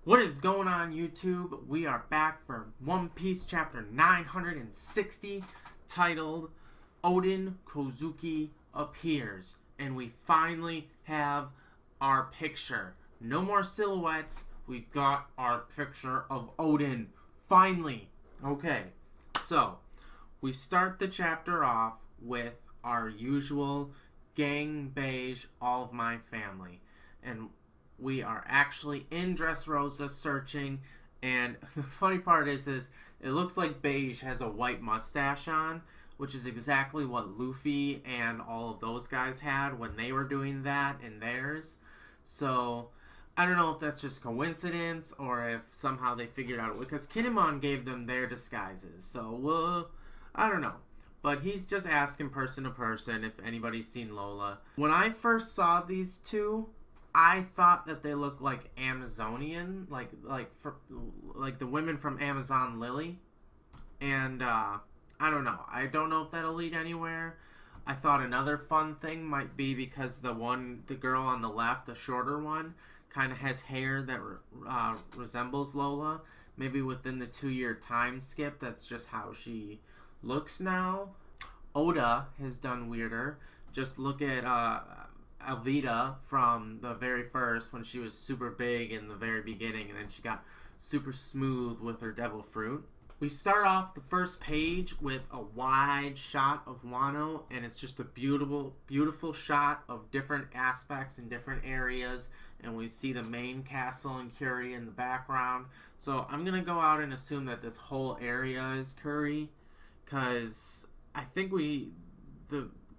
What is going on, YouTube? We are back for One Piece chapter 960, titled Oden Kozuki Appears. And we finally have our picture. No more silhouettes. We got our picture of Oden. Finally. Okay, so we start the chapter off with our usual gang beige, all of my family. And we are actually in Dressrosa searching, and the funny part is it looks like Beige has a white mustache on, which is exactly what Luffy and all of those guys had when they were doing that in theirs. So I don't know if that's just coincidence or if somehow they figured out, because Kinemon gave them their disguises. So I don't know. But he's just asking person to person if anybody's seen Lola. When I first saw these two, I thought that they looked like Amazonian, like the women from Amazon Lily, and I don't know. I don't know if that'll lead anywhere. I thought another fun thing might be because the girl on the left, the shorter one, kind of has hair that resembles Lola. Maybe within the 2-year time skip, that's just how she looks now. Oda has done weirder. Just look at Alvida from the very first, when she was super big in the very beginning, and then she got super smooth with her devil fruit. We start off the first page with a wide shot of Wano, and it's just a beautiful, beautiful shot of different aspects in different areas, and we see the main castle and Curie in the background. So I'm going to go out and assume that this whole area is Curie, because I think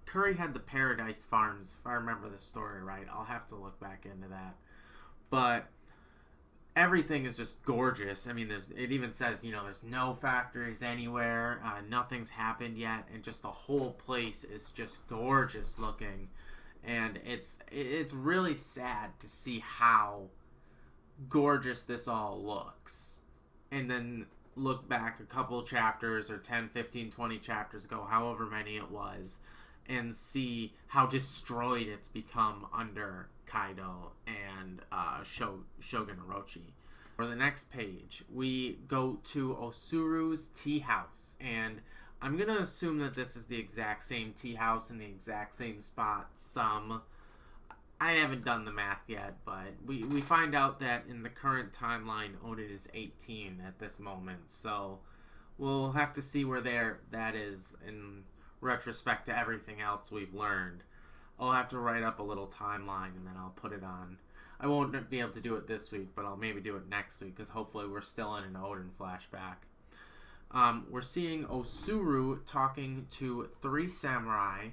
Curry had the Paradise Farms, if I remember the story right. I'll have to look back into that. But everything is just gorgeous. I mean, it even says, there's no factories anywhere. Nothing's happened yet. And just the whole place is just gorgeous looking. And it's really sad to see how gorgeous this all looks. And then look back a couple chapters, or 10, 15, 20 chapters ago, however many it was, and see how destroyed it's become under Kaido and Shogun Orochi. For the next page, we go to Osuru's tea house, and I'm going to assume that this is the exact same tea house in the exact same spot. I haven't done the math yet, but we find out that in the current timeline, Oden is 18 at this moment, so we'll have to see where that is in retrospect to everything else we've learned. I'll have to write up a little timeline, and then I'll put it on. I won't be able to do it this week, but I'll maybe do it next week, because hopefully we're still in an Oden flashback. We're seeing Osuru talking to 3 samurai,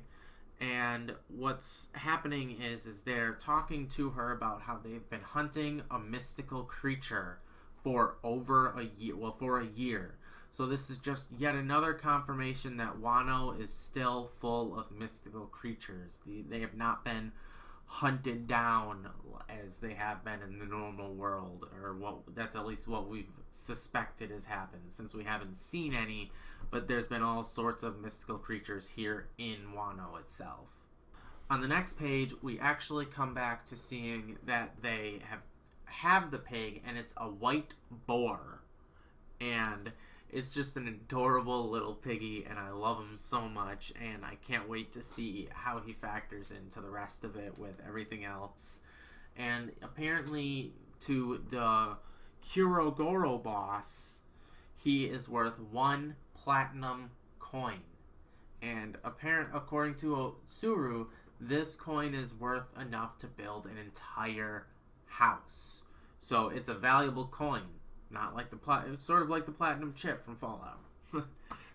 and what's happening is they're talking to her about how they've been hunting a mystical creature for over a year. Well, for a year. So this is just yet another confirmation that Wano is still full of mystical creatures. They have not been hunted down as they have been in the normal world, or that's at least what we've suspected has happened, since we haven't seen any, but there's been all sorts of mystical creatures here in Wano itself. On the next page, we actually come back to seeing that they have the pig, and it's a white boar, and it's just an adorable little piggy, and I love him so much, and I can't wait to see how he factors into the rest of it with everything else. And apparently, to the Kurogoro boss, he is worth 1 platinum coin. And according to Osuru, this coin is worth enough to build an entire house. So it's a valuable coin. Not like it's sort of like the platinum chip from Fallout.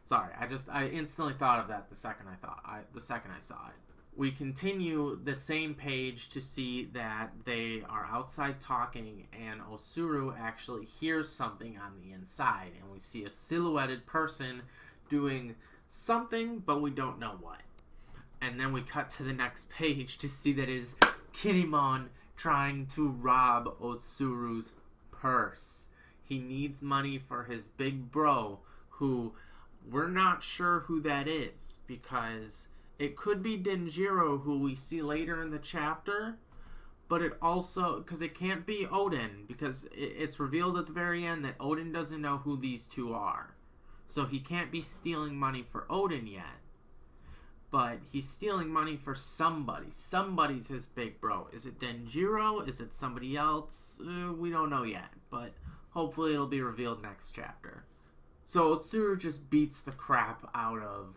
Sorry, I instantly thought of that the second I saw it. We continue the same page to see that they are outside talking, and Osuru actually hears something on the inside, and we see a silhouetted person doing something, but we don't know what. And then we cut to the next page to see that it is Kinemon trying to rob Osuru's purse. He needs money for his big bro, who we're not sure who that is, because it could be Denjiro, who we see later in the chapter, but it also, because it can't be Odin, because it's revealed at the very end that Odin doesn't know who these two are. So he can't be stealing money for Odin yet. But he's stealing money for somebody. Somebody's his big bro. Is it Denjiro? Is it somebody else? We don't know yet, but hopefully it'll be revealed next chapter. So Otsuru just beats the crap out of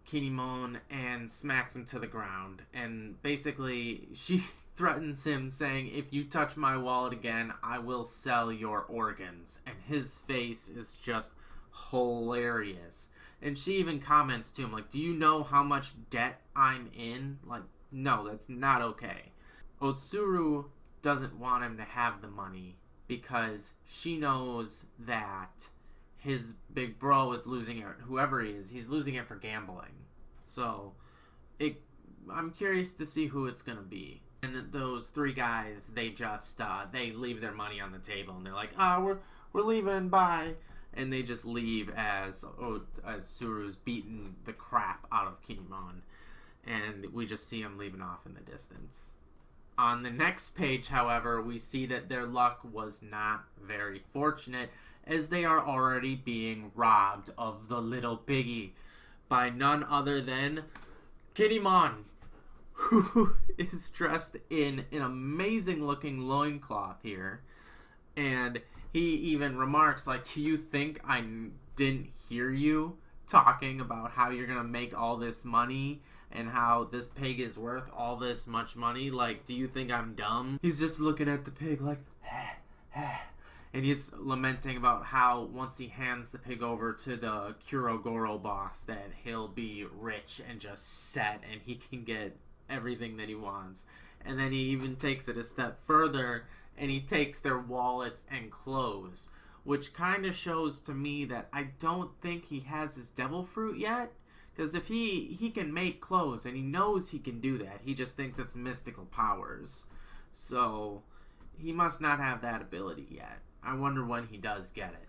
Kinemon and smacks him to the ground. And basically, she threatens him, saying, if you touch my wallet again, I will sell your organs. And his face is just hilarious. And she even comments to him, like, do you know how much debt I'm in? Like, no, that's not okay. Otsuru doesn't want him to have the money because she knows that his big bro is losing it, whoever he is, he's losing it for gambling. So, I'm curious to see who it's going to be. And those three guys, they just, they leave their money on the table, and they're like, we're leaving, bye. And they just leave as Suru's beating the crap out of Kinemon. And we just see him leaving off in the distance. On the next page, however, we see that their luck was not very fortunate, as they are already being robbed of the little piggy by none other than Kinemon, who is dressed in an amazing looking loincloth here. And he even remarks, like, do you think I didn't hear you talking about how you're going to make all this money and how this pig is worth all this much money? Like, do you think I'm dumb? He's just looking at the pig like, and he's lamenting about how once he hands the pig over to the Kurogoro boss that he'll be rich and just set and he can get everything that he wants. And then he even takes it a step further and he takes their wallets and clothes, which kind of shows to me that I don't think he has his devil fruit yet. Because if he can make clothes, and he knows he can do that, he just thinks it's mystical powers. So, he must not have that ability yet. I wonder when he does get it.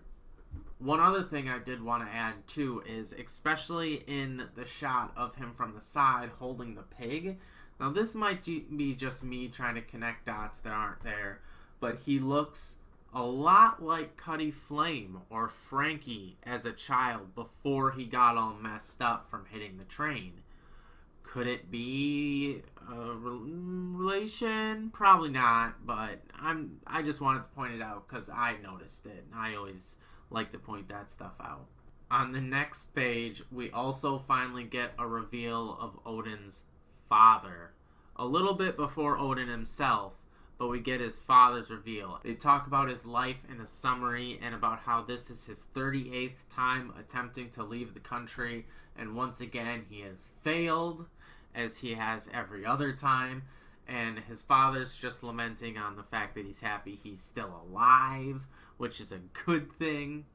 One other thing I did want to add, too, is especially in the shot of him from the side holding the pig. Now, this might be just me trying to connect dots that aren't there, but he looks a lot like Cuddy Flame or Frankie as a child before he got all messed up from hitting the train. Could it be a relation? Probably not, but I just wanted to point it out because I noticed it. I always like to point that stuff out. On the next page, we also finally get a reveal of Odin's father. A little bit before Odin himself, but we get his father's reveal. They talk about his life in a summary and about how this is his 38th time attempting to leave the country, and once again he has failed, as he has every other time, and his father's just lamenting on the fact that he's happy he's still alive, which is a good thing.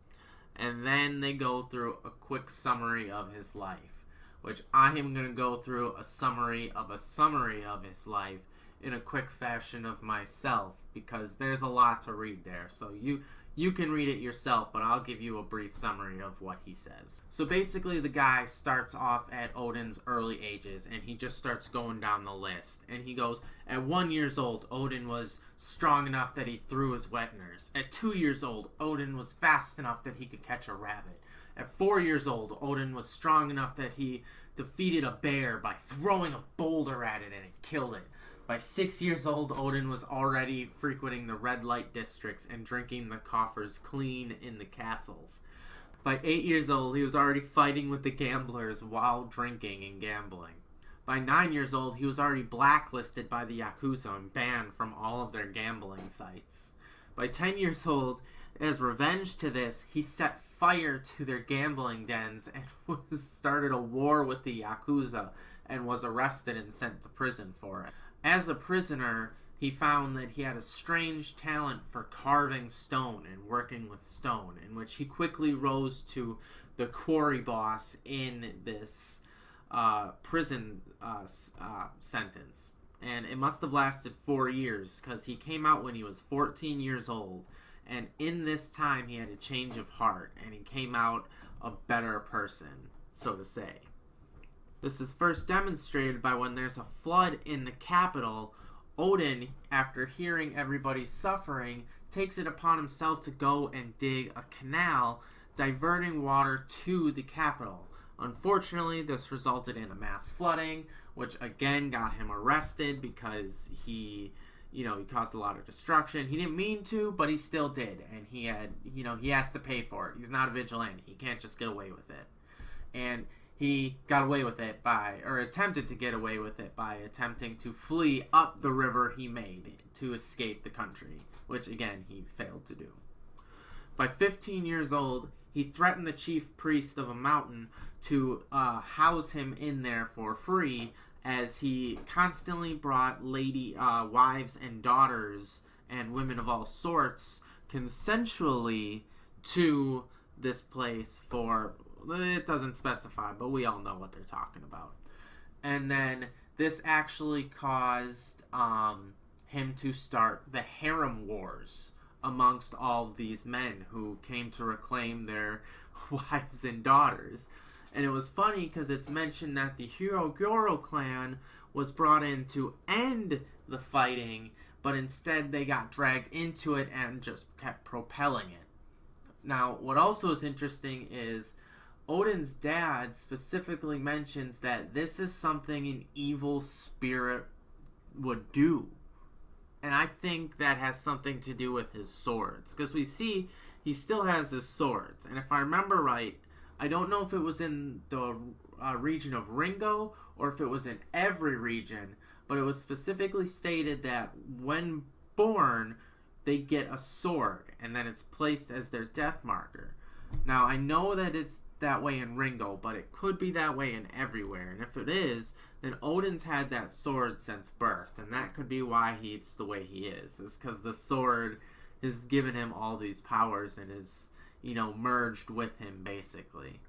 And then they go through a quick summary of his life, which I am going to go through a summary of his life in a quick fashion of myself, because there's a lot to read there. So you can read it yourself, but I'll give you a brief summary of what he says. So basically the guy starts off at Odin's early ages, and he just starts going down the list. And he goes, at 1 year old, Odin was strong enough that he threw his wet nurse. At 2 years old, Odin was fast enough that he could catch a rabbit. At 4 years old, Odin was strong enough that he defeated a bear by throwing a boulder at it and it killed it. By 6 years old, Odin was already frequenting the red light districts and drinking the coffers clean in the castles. By 8 years old, he was already fighting with the gamblers while drinking and gambling. By 9 years old, he was already blacklisted by the Yakuza and banned from all of their gambling sites. By 10 years old, as revenge to this, he set fire to their gambling dens and started a war with the Yakuza and was arrested and sent to prison for it. As a prisoner, he found that he had a strange talent for carving stone and working with stone, in which he quickly rose to the quarry boss in this prison sentence. And it must have lasted 4 years, because he came out when he was 14 years old. And in this time, he had a change of heart, and he came out a better person, so to say. This is first demonstrated by when there's a flood in the capital, Odin, after hearing everybody's suffering, takes it upon himself to go and dig a canal, diverting water to the capital. Unfortunately, this resulted in a mass flooding, which again got him arrested because he caused a lot of destruction. He didn't mean to, but he still did, and he has to pay for it. He's not a vigilante. He can't just get away with it. And he got away with it attempted to get away with it by attempting to flee up the river he made to escape the country, which again he failed to do. By 15 years old, he threatened the chief priest of a mountain to house him in there for free, as he constantly brought wives and daughters and women of all sorts consensually to this place for, it doesn't specify, but we all know what they're talking about. And then this actually caused him to start the harem wars amongst all these men who came to reclaim their wives and daughters. And it was funny because it's mentioned that the Hirogoro clan was brought in to end the fighting, but instead they got dragged into it and just kept propelling it. Now, what also is interesting is Odin's dad specifically mentions that this is something an evil spirit would do. And I think that has something to do with his swords, because we see he still has his swords. And if I remember right, I don't know if it was in the region of Ringo or if it was in every region, but it was specifically stated that when born, they get a sword, and then it's placed as their death marker. Now, I know that it's that way in Ringo, but it could be that way in everywhere. And if it is, then Odin's had that sword since birth, and that could be why he's the way he is because the sword has given him all these powers and is, merged with him, basically.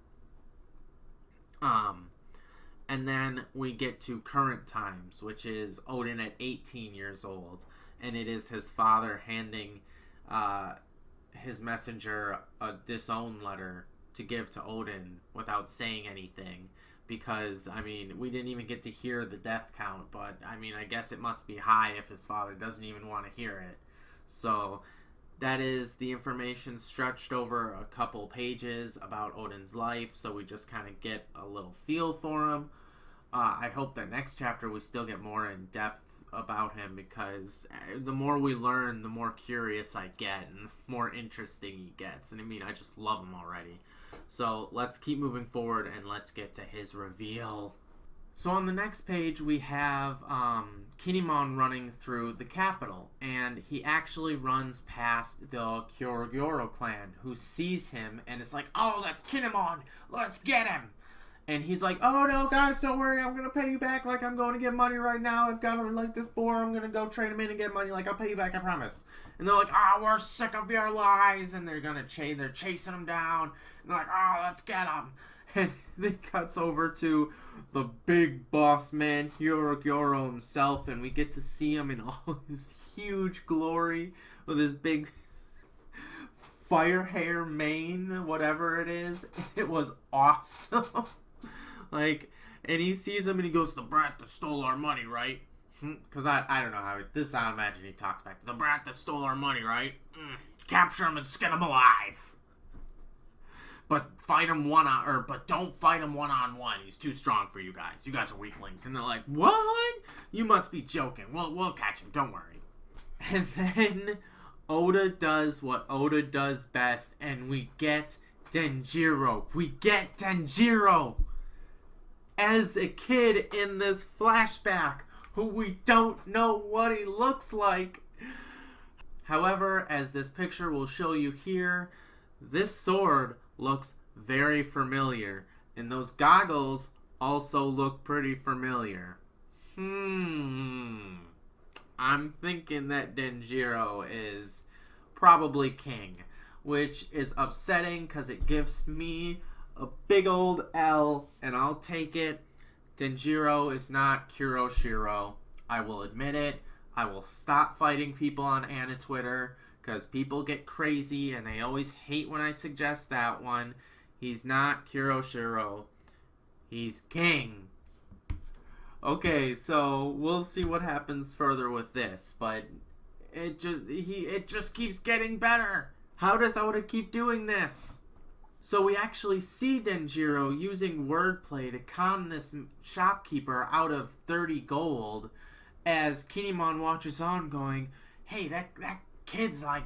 And then we get to current times, which is Odin at 18 years old, and it is his father handing his messenger a disown letter to give to Odin without saying anything, because, we didn't even get to hear the death count, but, I guess it must be high if his father doesn't even want to hear it. So that is the information stretched over a couple pages about Odin's life, so we just kind of get a little feel for him. I hope that next chapter we still get more in depth about him, because the more we learn, the more curious I get, and the more interesting he gets. And I just love him already. So let's keep moving forward, and let's get to his reveal. So on the next page, we have Kinemon running through the capital, and he actually runs past the Kyorogoro clan, who sees him, and is like, "Oh, that's Kinemon! Let's get him!" And he's like, "Oh no, guys, don't worry, I'm gonna pay you back, like I'm going to get money right now. I've got like this boar, I'm gonna go trade him in and get money, like I'll pay you back, I promise." And they're like, we're sick of your lies, and they're chasing him down, and they're like, let's get him. And it cuts over to the big boss man, Hirogoro himself, and we get to see him in all his huge glory with his big fire hair mane, whatever it is. It was awesome. And he sees him and he goes, "The brat that stole our money, right?" Because I don't know how, I imagine he talks back. "The brat that stole our money, right? Capture him and skin him alive. But don't fight him one-on-one. He's too strong for you guys. You guys are weaklings." And they're like, "What? You must be joking. We'll catch him. Don't worry." And then Oda does what Oda does best, and we get Denjiro. We get Denjiro as a kid in this flashback, who we don't know what he looks like. However, as this picture will show you here, this sword looks very familiar, and those goggles also look pretty familiar. I'm thinking that Denjiro is probably king, which is upsetting because it gives me a big old L, and I'll take it. Denjiro is not Kuroshiro. I will admit it. I will stop fighting people on Anna Twitter, because people get crazy and they always hate when I suggest that one. He's not Kuroshiro. He's king. Okay, so we'll see what happens further with this, but it just keeps getting better. How does Oda keep doing this? So we actually see Denjiro using wordplay to con this shopkeeper out of 30 gold as Kinemon watches on going, hey, that kid's like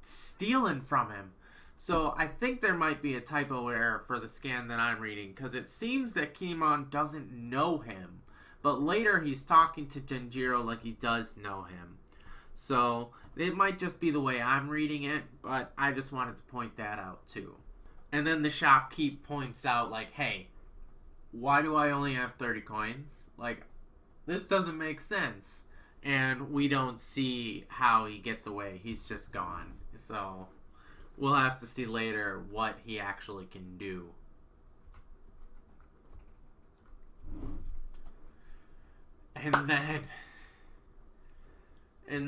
stealing from him. So I think there might be a typo error for the scan that I'm reading because it seems that Kinemon doesn't know him. But later he's talking to Denjiro like he does know him. So it might just be the way I'm reading it, but I just wanted to point that out too. And then the shopkeep points out like, hey, why do I only have 30 coins? Like, this doesn't make sense. And we don't see how he gets away. He's just gone. So we'll have to see later what he actually can do. And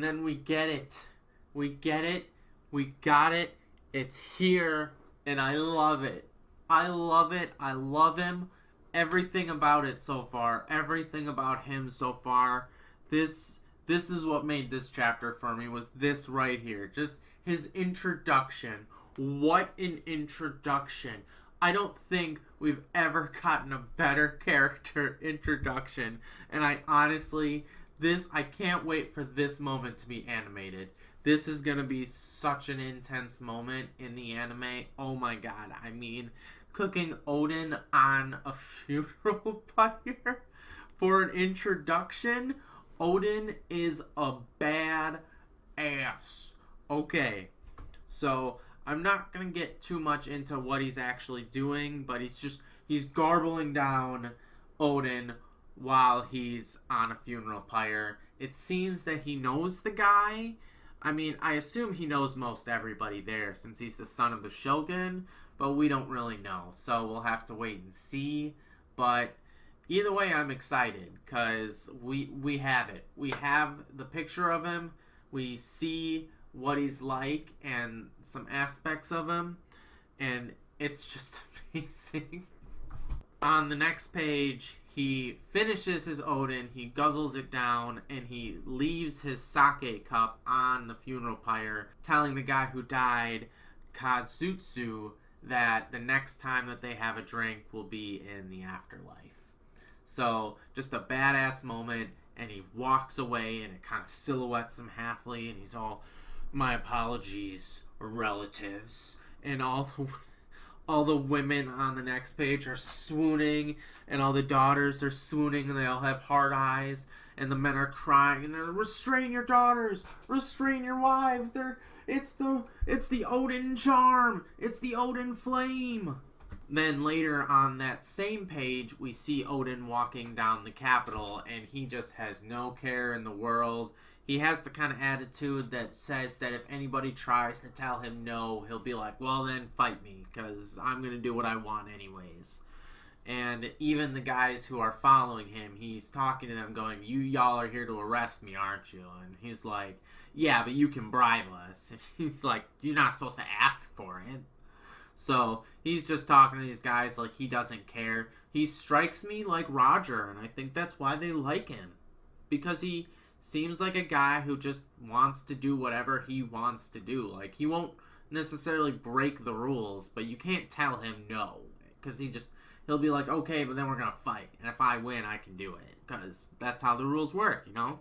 then we get it. We get it. We got it. It's here. And I love it. I love it. I love him. Everything about it so far. Everything about him so far. This is what made this chapter for me, was this right here. Just his introduction. What an introduction. I don't think we've ever gotten a better character introduction. And I honestly, I can't wait for this moment to be animated. This is going to be such an intense moment in the anime. Oh my god. I mean, cooking Odin on a funeral pyre for an introduction. Odin is a bad ass. Okay, so I'm not going to get too much into what he's actually doing, but he's garbling down Odin while he's on a funeral pyre. It seems that he knows the guy. I mean, I assume he knows most everybody there since he's the son of the Shogun, but we don't really know. So we'll have to wait and see. But either way, I'm excited because we have it. We have the picture of him. We see what he's like and some aspects of him. And it's just amazing. On the next page, he finishes his Odin, he guzzles it down, and he leaves his sake cup on the funeral pyre, telling the guy who died, Katsutsu, that the next time that they have a drink will be in the afterlife. So, just a badass moment, and he walks away, and it kind of silhouettes him halfly, and he's all, my apologies, relatives, and all the women on the next page are swooning, and all the daughters are swooning, and they all have hard eyes, and the men are crying, and they're, restrain your daughters, restrain your wives, it's the Odin charm, it's the Odin flame. Then later on that same page, we see Odin walking down the capital, and he just has no care in the world. He has the kind of attitude that says that if anybody tries to tell him no, he'll be like, well then, fight me, because I'm going to do what I want anyways. And even the guys who are following him, he's talking to them going, y'all are here to arrest me, aren't you? And he's like, yeah, but you can bribe us. And he's like, you're not supposed to ask for it. So he's just talking to these guys like he doesn't care. He strikes me like Roger, and I think that's why they like him. Because he seems like a guy who just wants to do whatever he wants to do. Like, he won't necessarily break the rules, but you can't tell him no. Because he'll be like, okay, but then we're going to fight. And if I win, I can do it. Because that's how the rules work, you know?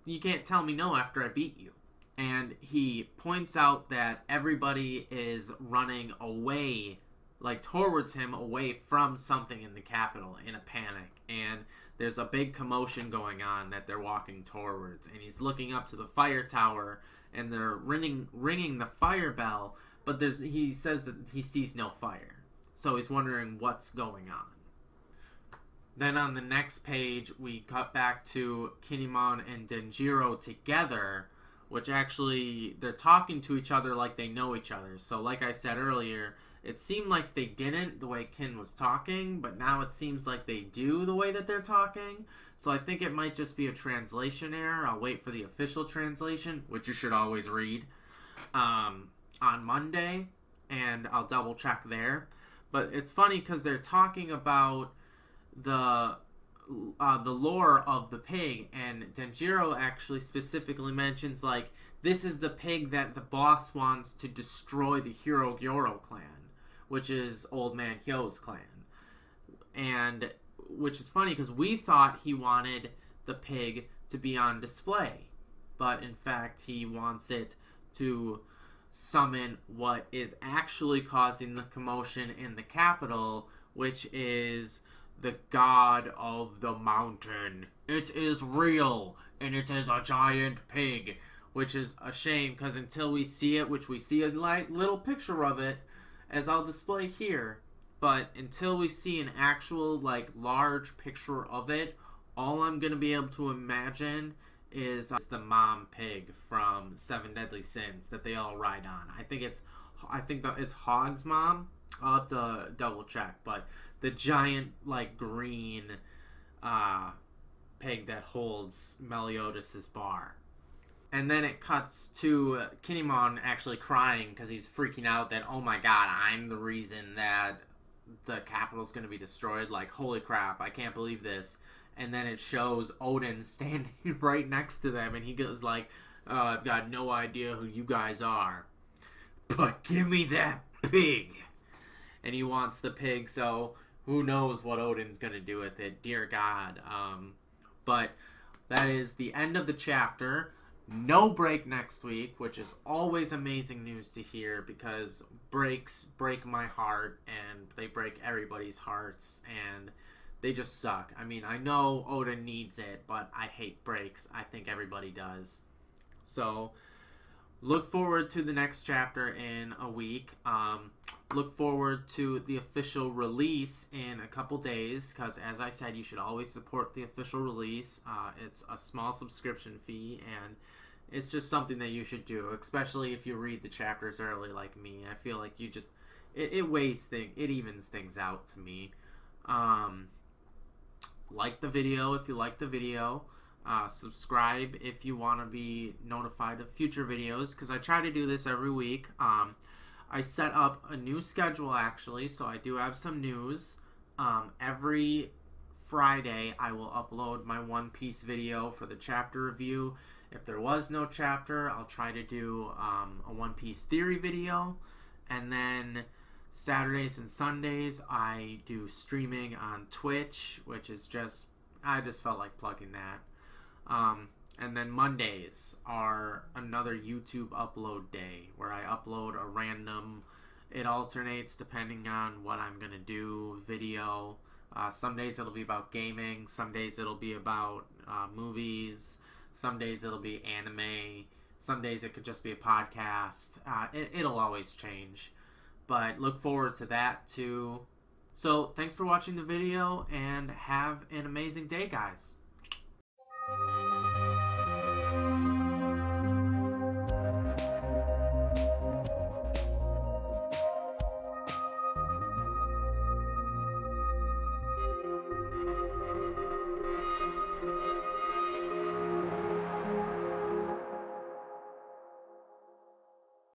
You can't tell me no after I beat you. And he points out that everybody is running away, like towards him, away from something in the capital in a panic. And there's a big commotion going on that they're walking towards. And he's looking up to the fire tower, and they're ringing the fire bell, but he says that he sees no fire. So he's wondering what's going on. Then on the next page, we cut back to Kinemon and Denjiro together, which actually, they're talking to each other like they know each other. So like I said earlier, it seemed like they didn't the way Kin was talking, but now it seems like they do the way that they're talking. So I think it might just be a translation error. I'll wait for the official translation, which you should always read, on Monday, and I'll double check there. But it's funny because they're talking about the the lore of the pig, and Denjiro actually specifically mentions, like, this is the pig that the boss wants to destroy the Hirogoro clan, which is Old Man Hyo's clan. And which is funny because we thought he wanted the pig to be on display, but in fact he wants it to summon what is actually causing the commotion in the capital, which is the god of the mountain. It is real, and it is a giant pig, which is a shame because until we see it, which we see a little picture of it, as I'll display here, but until we see an actual, like, large picture of it, all I'm going to be able to imagine is the mom pig from Seven Deadly Sins that they all ride on. I think it's Hog's mom. I'll have to double check, but the giant, like, green pig that holds Meliodas' bar. And then it cuts to Kinemon actually crying because he's freaking out that, oh my god, I'm the reason that the capital's going to be destroyed. Like, holy crap, I can't believe this. And then it shows Odin standing right next to them, and he goes like, I've got no idea who you guys are, but give me that pig. And he wants the pig, so who knows what Odin's going to do with it, dear God. But that is the end of the chapter. No break next week, which is always amazing news to hear because breaks break my heart and they break everybody's hearts and they just suck. I mean, I know Odin needs it, but I hate breaks. I think everybody does. So, look forward to the next chapter in a week. Look forward to the official release in a couple days because, as I said, you should always support the official release. It's a small subscription fee, and it's just something that you should do, especially if you read the chapters early like me. I feel like you just... It weighs things... It evens things out to me. Like the video if you like the video. Subscribe if you want to be notified of future videos, because I try to do this every week. I set up a new schedule, actually, so I do have some news. Every Friday, I will upload my One Piece video for the chapter review. If there was no chapter, I'll try to do a One Piece theory video. And then Saturdays and Sundays, I do streaming on Twitch, which is just... I just felt like plugging that. And then Mondays are another YouTube upload day where I upload a random, it alternates depending on what I'm going to do, video. Some days it'll be about gaming, some days it'll be about movies, some days it'll be anime, some days it could just be a podcast. It'll always change, but look forward to that too. So thanks for watching the video and have an amazing day, guys.